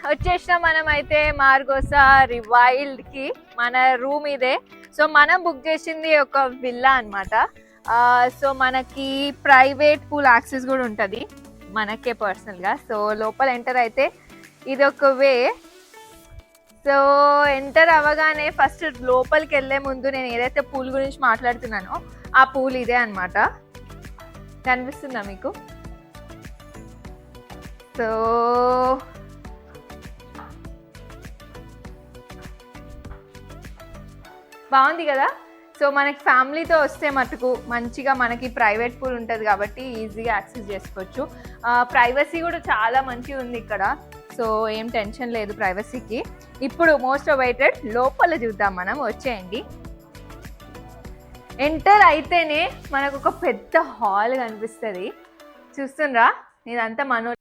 వచ్చేసిన మనం అయితే మార్గోసా రివైల్డ్ కి. మన రూమ్ ఇదే. సో మనం బుక్ చేసింది ఒక విల్లా అనమాట. సో మనకి ప్రైవేట్ పూల్ యాక్సెస్ కూడా ఉంటుంది మనకే పర్సనల్గా. సో లోపల ఎంటర్ అయితే ఇది ఒక వే. సో ఎంటర్ అవ్వగానే ఫస్ట్ లోపలికి వెళ్ళే ముందు నేను ఏదైతే పూల్ గురించి మాట్లాడుతున్నానో ఆ పూల్ ఇదే అనమాట. కనిపిస్తుందా మీకు? సో బాగుంది కదా. సో మనకి ఫ్యామిలీతో వస్తే మటుకు మంచిగా మనకి ప్రైవేట్ పూల్ ఉంటుంది కాబట్టి ఈజీగా యాక్సెస్ చేసుకోవచ్చు. ప్రైవసీ కూడా చాలా మంచిగా ఉంది ఇక్కడ. సో ఏం టెన్షన్ లేదు ప్రైవసీకి. ఇప్పుడు మోస్ట్ అవైటెడ్ లోపల చూద్దాం మనం. వచ్చేయండి. ఎంటర్ అయితేనే మనకు ఒక పెద్ద హాల్ కనిపిస్తుంది. చూస్తుండ్రా? ఇదంతా మనో